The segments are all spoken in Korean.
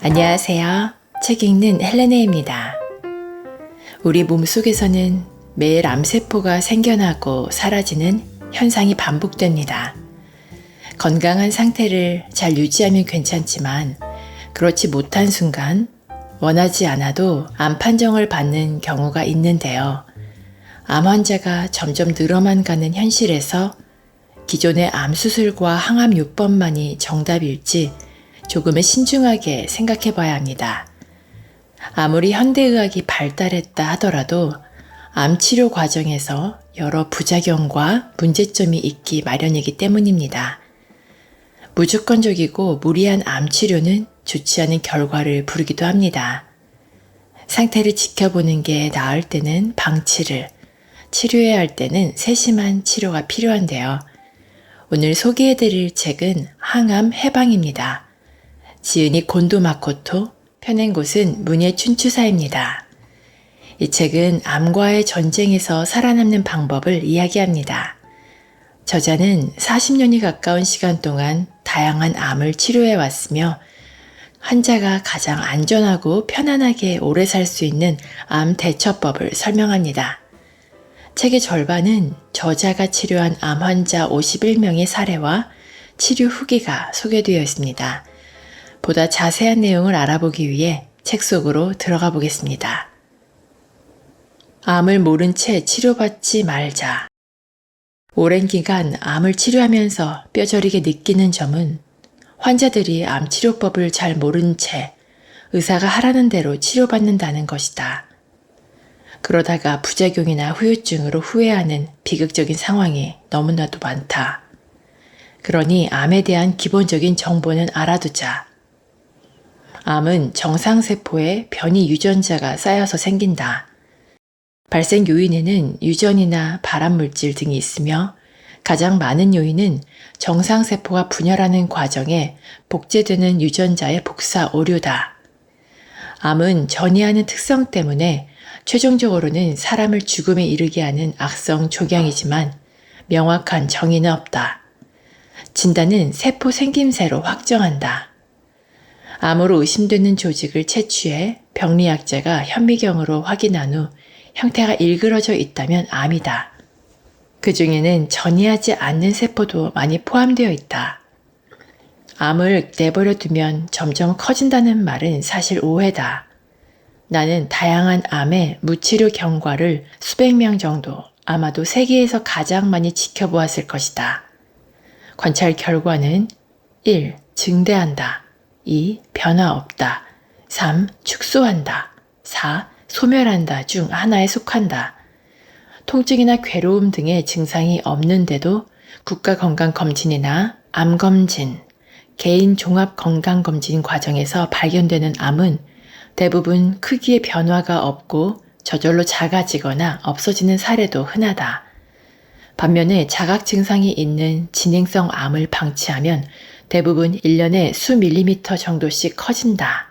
안녕하세요. 책 읽는 헬레네입니다. 우리 몸속에서는 매일 암세포가 생겨나고 사라지는 현상이 반복됩니다. 건강한 상태를 잘 유지하면 괜찮지만 그렇지 못한 순간 원하지 않아도 암 판정을 받는 경우가 있는데요. 암 환자가 점점 늘어만 가는 현실에서 기존의 암 수술과 항암 요법만이 정답일지 조금은 신중하게 생각해 봐야 합니다. 아무리 현대의학이 발달했다 하더라도 암 치료 과정에서 여러 부작용과 문제점이 있기 마련이기 때문입니다. 무조건적이고 무리한 암 치료는 좋지 않은 결과를 부르기도 합니다. 상태를 지켜보는 게 나을 때는 방치를, 치료해야 할 때는 세심한 치료가 필요한데요. 오늘 소개해드릴 책은 항암 해방입니다. 지은이 곤도 마코토, 펴낸 곳은 문예 춘추사입니다. 이 책은 암과의 전쟁에서 살아남는 방법을 이야기합니다. 저자는 40년이 가까운 시간 동안 다양한 암을 치료해 왔으며 환자가 가장 안전하고 편안하게 오래 살 수 있는 암 대처법을 설명합니다. 책의 절반은 저자가 치료한 암 환자 51명의 사례와 치료 후기가 소개되어 있습니다. 보다 자세한 내용을 알아보기 위해 책 속으로 들어가 보겠습니다. 암을 모른 채 치료받지 말자. 오랜 기간 암을 치료하면서 뼈저리게 느끼는 점은 환자들이 암 치료법을 잘 모른 채 의사가 하라는 대로 치료받는다는 것이다. 그러다가 부작용이나 후유증으로 후회하는 비극적인 상황이 너무나도 많다. 그러니 암에 대한 기본적인 정보는 알아두자. 암은 정상세포에 변이 유전자가 쌓여서 생긴다. 발생 요인에는 유전이나 발암물질 등이 있으며 가장 많은 요인은 정상세포가 분열하는 과정에 복제되는 유전자의 복사 오류다. 암은 전이하는 특성 때문에 최종적으로는 사람을 죽음에 이르게 하는 악성 종양이지만 명확한 정의는 없다. 진단은 세포 생김새로 확정한다. 암으로 의심되는 조직을 채취해 병리학자가 현미경으로 확인한 후 형태가 일그러져 있다면 암이다. 그 중에는 전이하지 않는 세포도 많이 포함되어 있다. 암을 내버려 두면 점점 커진다는 말은 사실 오해다. 나는 다양한 암의 무치료 경과를 수백 명 정도, 아마도 세계에서 가장 많이 지켜보았을 것이다. 관찰 결과는 1. 증대한다. 2. 변화 없다. 3. 축소한다. 4. 소멸한다 중 하나에 속한다. 통증이나 괴로움 등의 증상이 없는데도 국가건강검진이나 암검진, 개인 종합건강검진 과정에서 발견되는 암은 대부분 크기의 변화가 없고 저절로 작아지거나 없어지는 사례도 흔하다. 반면에 자각 증상이 있는 진행성 암을 방치하면 대부분 1년에 수 밀리미터 정도씩 커진다.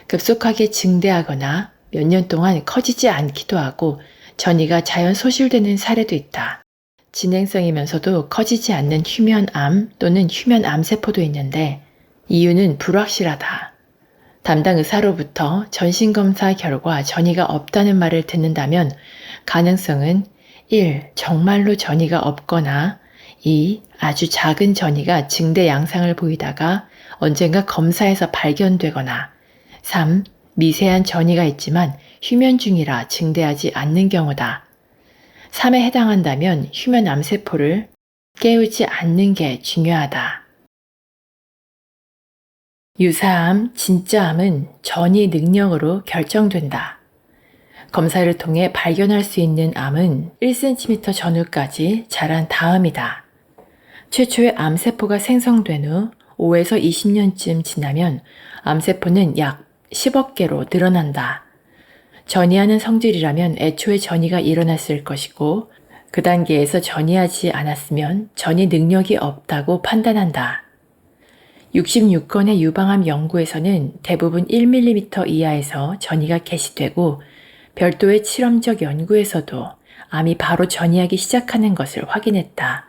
급속하게 증대하거나 몇 년 동안 커지지 않기도 하고 전이가 자연 소실되는 사례도 있다. 진행성이면서도 커지지 않는 휴면암 또는 휴면암세포도 있는데 이유는 불확실하다. 담당 의사로부터 전신검사 결과 전이가 없다는 말을 듣는다면 가능성은 1. 정말로 전이가 없거나 2. 아주 작은 전이가 증대 양상을 보이다가 언젠가 검사에서 발견되거나 3. 미세한 전이가 있지만 휴면 중이라 증대하지 않는 경우다. 3에 해당한다면 휴면 암세포를 깨우지 않는 게 중요하다. 유사암, 진짜암은 전이 능력으로 결정된다. 검사를 통해 발견할 수 있는 암은 1cm 전후까지 자란 다음이다. 최초의 암세포가 생성된 후 5에서 20년쯤 지나면 암세포는 약 10억 개로 늘어난다. 전이하는 성질이라면 애초에 전이가 일어났을 것이고 그 단계에서 전이하지 않았으면 전이 능력이 없다고 판단한다. 66건의 유방암 연구에서는 대부분 1mm 이하에서 전이가 개시되고 별도의 실험적 연구에서도 암이 바로 전이하기 시작하는 것을 확인했다.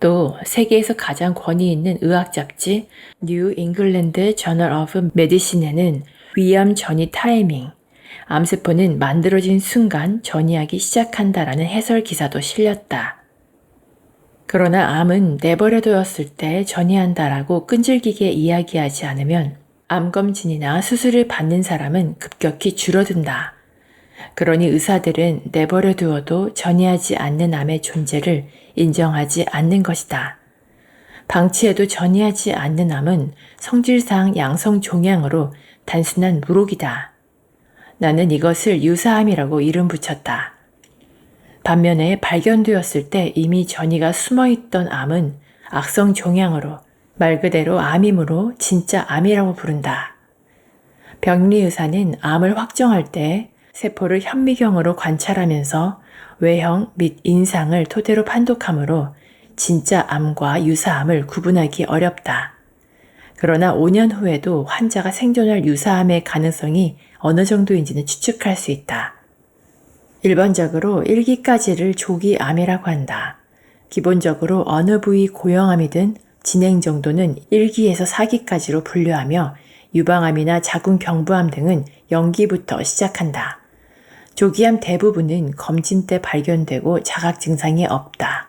또 세계에서 가장 권위 있는 의학 잡지 뉴 잉글랜드 저널 오브 메디신에는 위암 전이 타이밍, 암세포는 만들어진 순간 전이하기 시작한다라는 해설 기사도 실렸다. 그러나 암은 내버려두었을 때 전이한다라고 끈질기게 이야기하지 않으면 암검진이나 수술을 받는 사람은 급격히 줄어든다. 그러니 의사들은 내버려두어도 전이하지 않는 암의 존재를 인정하지 않는 것이다. 방치해도 전이하지 않는 암은 성질상 양성 종양으로 단순한 무록이다. 나는 이것을 유사암이라고 이름 붙였다. 반면에 발견되었을 때 이미 전이가 숨어있던 암은 악성 종양으로 말 그대로 암이므로 진짜 암이라고 부른다. 병리의사는 암을 확정할 때 세포를 현미경으로 관찰하면서 외형 및 인상을 토대로 판독하므로 진짜 암과 유사암을 구분하기 어렵다. 그러나 5년 후에도 환자가 생존할 유사암의 가능성이 어느 정도인지는 추측할 수 있다. 일반적으로 1기까지를 조기암이라고 한다. 기본적으로 어느 부위 고형암이든 진행 정도는 1기에서 4기까지로 분류하며 유방암이나 자궁경부암 등은 0기부터 시작한다. 조기암 대부분은 검진 때 발견되고 자각 증상이 없다.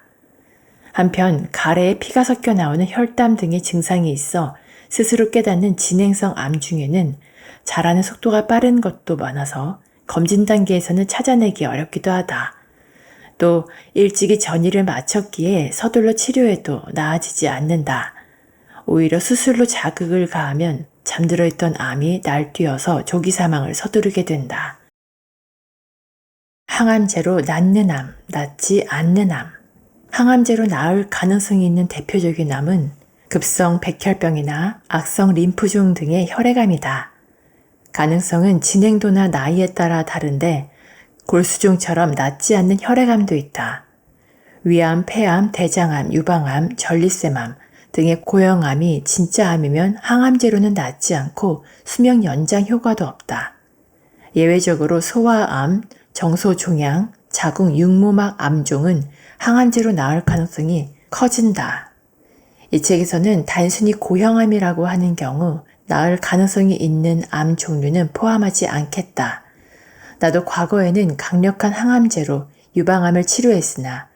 한편 가래에 피가 섞여 나오는 혈담 등의 증상이 있어 스스로 깨닫는 진행성 암 중에는 자라는 속도가 빠른 것도 많아서 검진 단계에서는 찾아내기 어렵기도 하다. 또 일찍이 전이를 마쳤기에 서둘러 치료해도 나아지지 않는다. 오히려 수술로 자극을 가하면 잠들어 있던 암이 날뛰어서 조기 사망을 서두르게 된다. 항암제로 낫는 암, 낫지 않는 암. 항암제로 나을 가능성이 있는 대표적인 암은 급성 백혈병이나 악성 림프종 등의 혈액암이다. 가능성은 진행도나 나이에 따라 다른데 골수종처럼 낫지 않는 혈액암도 있다. 위암, 폐암, 대장암, 유방암, 전리쇠암 등의 고형암이 진짜 암이면 항암제로는 낫지 않고 수명 연장 효과도 없다. 예외적으로 소아암, 정소종양, 자궁 육모막 암종은 항암제로 나을 가능성이 커진다. 이 책에서는 단순히 고형암이라고 하는 경우 나을 가능성이 있는 암 종류는 포함하지 않겠다. 나도 과거에는 강력한 항암제로 유방암을 치료했으나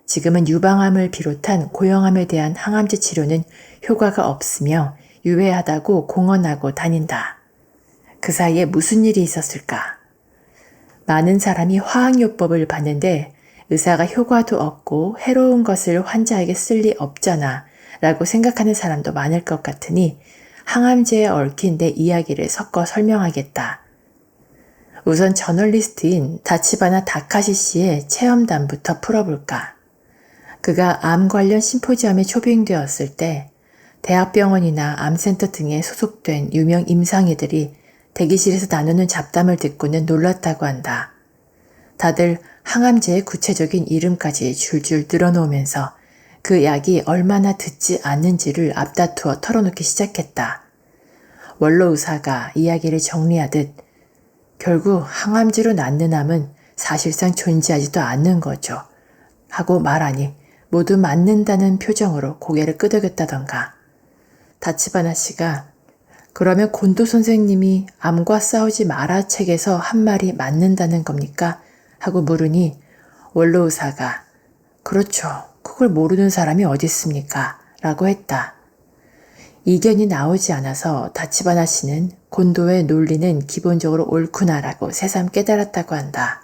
지금은 유방암을 비롯한 고형암에 대한 항암제 치료는 효과가 없으며 유해하다고 공언하고 다닌다. 그 사이에 무슨 일이 있었을까? 많은 사람이 화학요법을 받는데 의사가 효과도 없고 해로운 것을 환자에게 쓸 리 없잖아 라고 생각하는 사람도 많을 것 같으니 항암제에 얽힌 내 이야기를 섞어 설명하겠다. 우선 저널리스트인 다치바나 다카시 씨의 체험담부터 풀어볼까. 그가 암 관련 심포지엄에 초빙되었을 때 대학병원이나 암센터 등에 소속된 유명 임상의들이 대기실에서 나누는 잡담을 듣고는 놀랐다고 한다. 다들 항암제의 구체적인 이름까지 줄줄 늘어놓으면서 그 약이 얼마나 듣지 않는지를 앞다투어 털어놓기 시작했다. 원로 의사가 이야기를 정리하듯 결국 항암제로 낫는 암은 사실상 존재하지도 않는 거죠. 하고 말하니 모두 맞는다는 표정으로 고개를 끄덕였다던가. 다치바나 씨가 그러면 곤도 선생님이 암과 싸우지 마라 책에서 한 말이 맞는다는 겁니까? 하고 물으니 원로 의사가 그렇죠. 그걸 모르는 사람이 어디 있습니까? 라고 했다. 이견이 나오지 않아서 다치바나 씨는 곤도의 논리는 기본적으로 옳구나라고 새삼 깨달았다고 한다.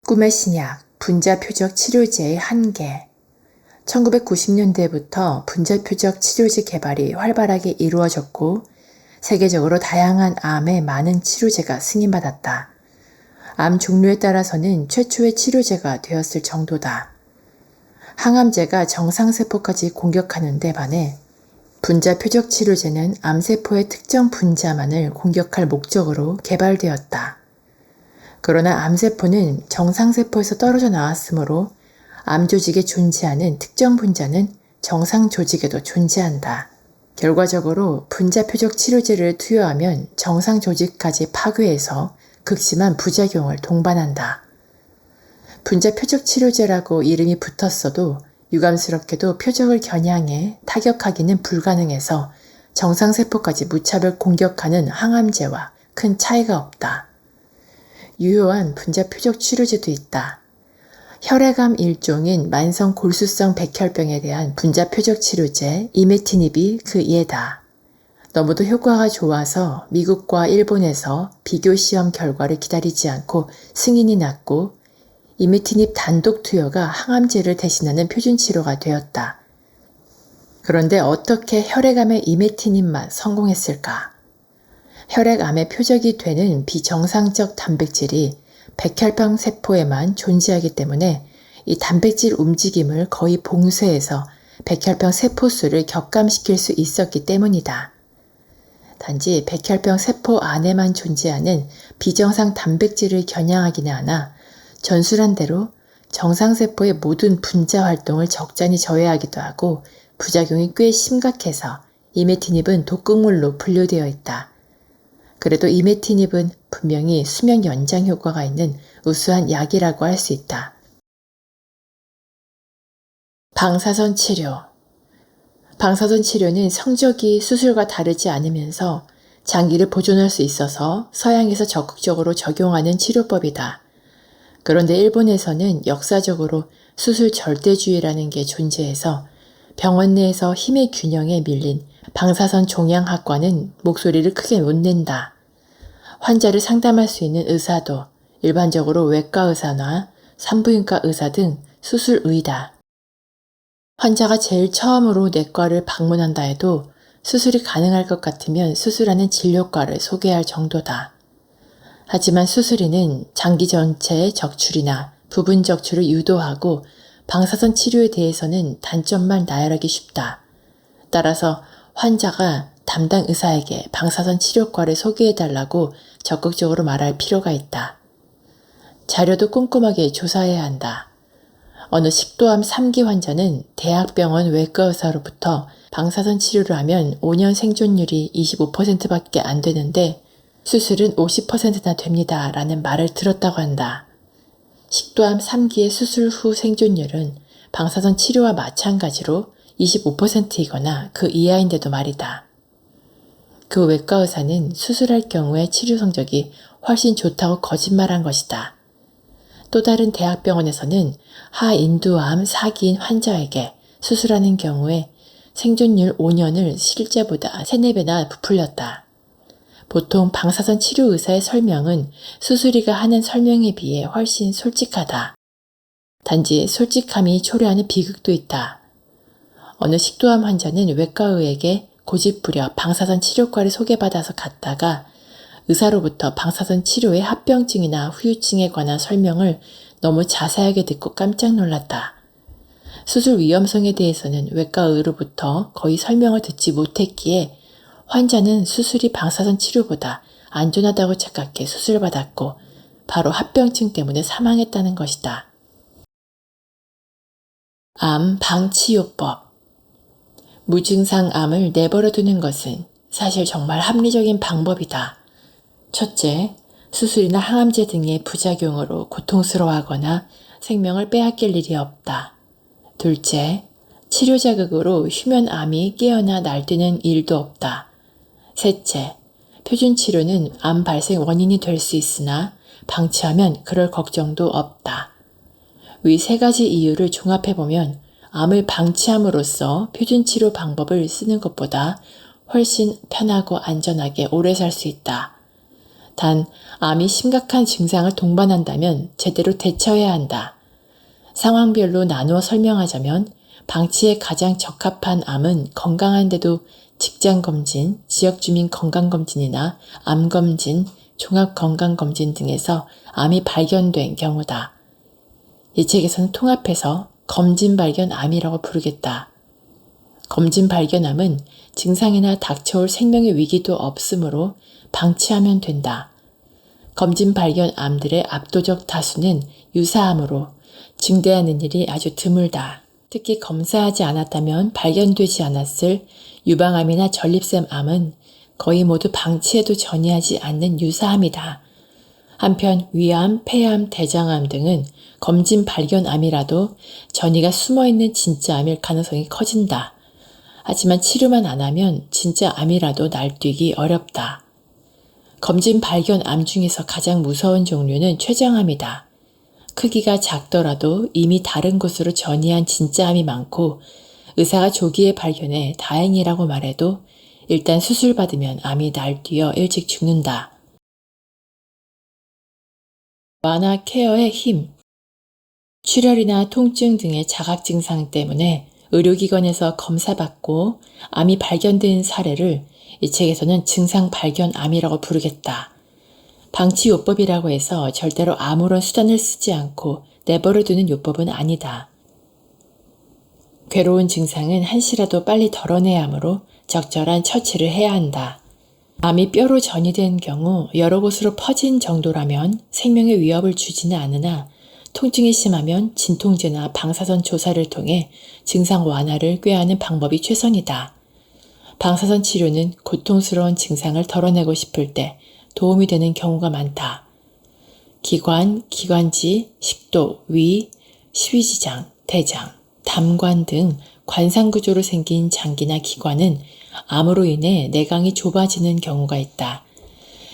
꿈의 신약, 분자표적 치료제의 한계. 1990년대부터 분자표적 치료제 개발이 활발하게 이루어졌고 세계적으로 다양한 암에 많은 치료제가 승인받았다. 암 종류에 따라서는 최초의 치료제가 되었을 정도다. 항암제가 정상세포까지 공격하는 데 반해 분자표적 치료제는 암세포의 특정 분자만을 공격할 목적으로 개발되었다. 그러나 암세포는 정상세포에서 떨어져 나왔으므로 암조직에 존재하는 특정 분자는 정상조직에도 존재한다. 결과적으로 분자표적 치료제를 투여하면 정상조직까지 파괴해서 극심한 부작용을 동반한다. 분자표적 치료제라고 이름이 붙었어도 유감스럽게도 표적을 겨냥해 타격하기는 불가능해서 정상세포까지 무차별 공격하는 항암제와 큰 차이가 없다. 유효한 분자 표적 치료제도 있다. 혈액암 일종인 만성 골수성 백혈병에 대한 분자 표적 치료제 이메티닙이 그 예다. 너무도 효과가 좋아서 미국과 일본에서 비교 시험 결과를 기다리지 않고 승인이 났고 이메티닙 단독 투여가 항암제를 대신하는 표준 치료가 되었다. 그런데 어떻게 혈액암의 이메티닙만 성공했을까? 혈액암의 표적이 되는 비정상적 단백질이 백혈병 세포에만 존재하기 때문에 이 단백질 움직임을 거의 봉쇄해서 백혈병 세포 수를 격감시킬 수 있었기 때문이다. 단지 백혈병 세포 안에만 존재하는 비정상 단백질을 겨냥하기는 하나 전술한 대로 정상세포의 모든 분자 활동을 적잖이 저해하기도 하고 부작용이 꽤 심각해서 이메티닙은 독극물로 분류되어 있다. 그래도 이메티닙은 분명히 수명 연장 효과가 있는 우수한 약이라고 할 수 있다. 방사선 치료. 방사선 치료는 성적이 수술과 다르지 않으면서 장기를 보존할 수 있어서 서양에서 적극적으로 적용하는 치료법이다. 그런데 일본에서는 역사적으로 수술 절대주의라는 게 존재해서 병원 내에서 힘의 균형에 밀린 방사선 종양학과는 목소리를 크게 못 낸다. 환자를 상담할 수 있는 의사도 일반적으로 외과 의사나 산부인과 의사 등 수술의다. 환자가 제일 처음으로 내과를 방문한다 해도 수술이 가능할 것 같으면 수술하는 진료과를 소개할 정도다. 하지만 수술의는 장기 전체의 적출이나 부분 적출을 유도하고 방사선 치료에 대해서는 단점만 나열하기 쉽다. 따라서 환자가 담당 의사에게 방사선 치료과를 소개해달라고 적극적으로 말할 필요가 있다. 자료도 꼼꼼하게 조사해야 한다. 어느 식도암 3기 환자는 대학병원 외과 의사로부터 방사선 치료를 하면 5년 생존율이 25%밖에 안 되는데 수술은 50%나 됩니다 라는 말을 들었다고 한다. 식도암 3기의 수술 후 생존율은 방사선 치료와 마찬가지로 25%이거나 그 이하인데도 말이다. 그 외과 의사는 수술할 경우에 치료 성적이 훨씬 좋다고 거짓말한 것이다. 또 다른 대학병원에서는 하인두암 4기인 환자에게 수술하는 경우에 생존율 5년을 실제보다 3, 4배나 부풀렸다. 보통 방사선 치료 의사의 설명은 수술의가 하는 설명에 비해 훨씬 솔직하다. 단지 솔직함이 초래하는 비극도 있다. 어느 식도암 환자는 외과의에게 고집부려 방사선 치료과를 소개받아서 갔다가 의사로부터 방사선 치료의 합병증이나 후유증에 관한 설명을 너무 자세하게 듣고 깜짝 놀랐다. 수술 위험성에 대해서는 외과의로부터 거의 설명을 듣지 못했기에 환자는 수술이 방사선 치료보다 안전하다고 착각해 수술받았고 바로 합병증 때문에 사망했다는 것이다. 암 방치요법. 무증상 암을 내버려 두는 것은 사실 정말 합리적인 방법이다. 첫째, 수술이나 항암제 등의 부작용으로 고통스러워하거나 생명을 빼앗길 일이 없다. 둘째, 치료 자극으로 휴면암이 깨어나 날뛰는 일도 없다. 셋째, 표준 치료는 암 발생 원인이 될 수 있으나 방치하면 그럴 걱정도 없다. 위 세 가지 이유를 종합해보면 암을 방치함으로써 표준 치료 방법을 쓰는 것보다 훨씬 편하고 안전하게 오래 살 수 있다. 단, 암이 심각한 증상을 동반한다면 제대로 대처해야 한다. 상황별로 나누어 설명하자면 방치에 가장 적합한 암은 건강한데도 직장검진, 지역주민 건강검진이나 암검진, 종합건강검진 등에서 암이 발견된 경우다. 이 책에서는 통합해서 검진 발견 암이라고 부르겠다. 검진 발견암은 증상이나 닥쳐올 생명의 위기도 없으므로 방치하면 된다. 검진 발견 암들의 압도적 다수는 유사암으로 증대하는 일이 아주 드물다. 특히 검사하지 않았다면 발견되지 않았을 유방암이나 전립腺 암은 거의 모두 방치해도 전이하지 않는 유사암이다. 한편 위암, 폐암, 대장암 등은 검진 발견암이라도 전이가 숨어있는 진짜 암일 가능성이 커진다. 하지만 치료만 안 하면 진짜 암이라도 날뛰기 어렵다. 검진 발견 암 중에서 가장 무서운 종류는 췌장암이다. 크기가 작더라도 이미 다른 곳으로 전이한 진짜 암이 많고 의사가 조기에 발견해 다행이라고 말해도 일단 수술받으면 암이 날뛰어 일찍 죽는다. 완화 케어의 힘. 출혈이나 통증 등의 자각 증상 때문에 의료기관에서 검사받고 암이 발견된 사례를 이 책에서는 증상 발견 암이라고 부르겠다. 방치요법이라고 해서 절대로 아무런 수단을 쓰지 않고 내버려 두는 요법은 아니다. 괴로운 증상은 한시라도 빨리 덜어내야 하므로 적절한 처치를 해야 한다. 암이 뼈로 전이된 경우 여러 곳으로 퍼진 정도라면 생명에 위협을 주지는 않으나 통증이 심하면 진통제나 방사선 조사를 통해 증상 완화를 꾀하는 방법이 최선이다. 방사선 치료는 고통스러운 증상을 덜어내고 싶을 때 도움이 되는 경우가 많다. 기관, 기관지, 식도, 위, 십이지장, 대장, 담관 등 관상구조로 생긴 장기나 기관은 암으로 인해 내강이 좁아지는 경우가 있다.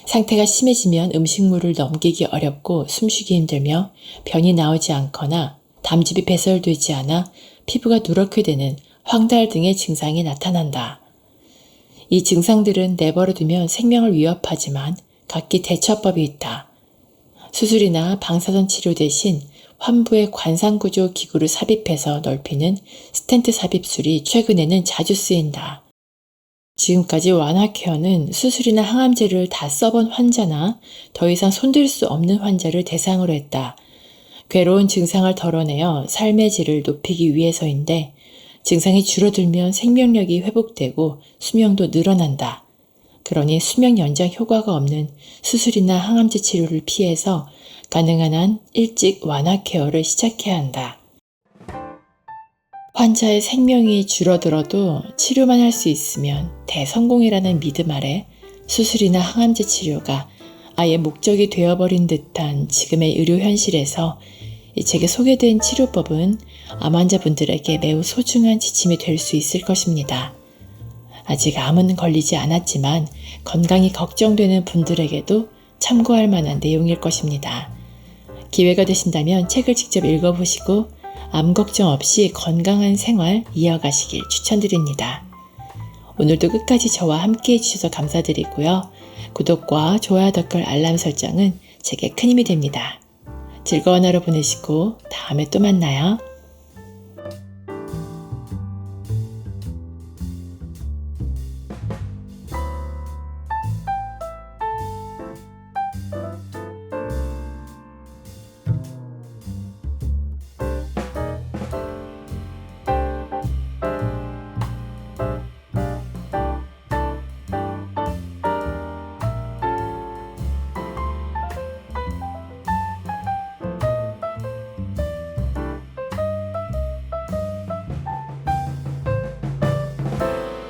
상태가 심해지면 음식물을 넘기기 어렵고 숨쉬기 힘들며 변이 나오지 않거나 담즙이 배설되지 않아 피부가 누렇게 되는 황달 등의 증상이 나타난다. 이 증상들은 내버려 두면 생명을 위협하지만 각기 대처법이 있다. 수술이나 방사선 치료 대신 환부에 관상구조 기구를 삽입해서 넓히는 스텐트 삽입술이 최근에는 자주 쓰인다. 지금까지 완화 케어는 수술이나 항암제를 다 써본 환자나 더 이상 손댈 수 없는 환자를 대상으로 했다. 괴로운 증상을 덜어내어 삶의 질을 높이기 위해서인데 증상이 줄어들면 생명력이 회복되고 수명도 늘어난다. 그러니 수명 연장 효과가 없는 수술이나 항암제 치료를 피해서 가능한 한 일찍 완화 케어를 시작해야 한다. 환자의 생명이 줄어들어도 치료만 할 수 있으면 대성공이라는 믿음 아래 수술이나 항암제 치료가 아예 목적이 되어버린 듯한 지금의 의료 현실에서 이 책에 소개된 치료법은 암 환자분들에게 매우 소중한 지침이 될 수 있을 것입니다. 아직 암은 걸리지 않았지만 건강이 걱정되는 분들에게도 참고할 만한 내용일 것입니다. 기회가 되신다면 책을 직접 읽어보시고 암 걱정 없이 건강한 생활 이어가시길 추천드립니다. 오늘도 끝까지 저와 함께 해주셔서 감사드리고요. 구독과 좋아요, 댓글, 알람 설정은 제게 큰 힘이 됩니다. 즐거운 하루 보내시고 다음에 또 만나요.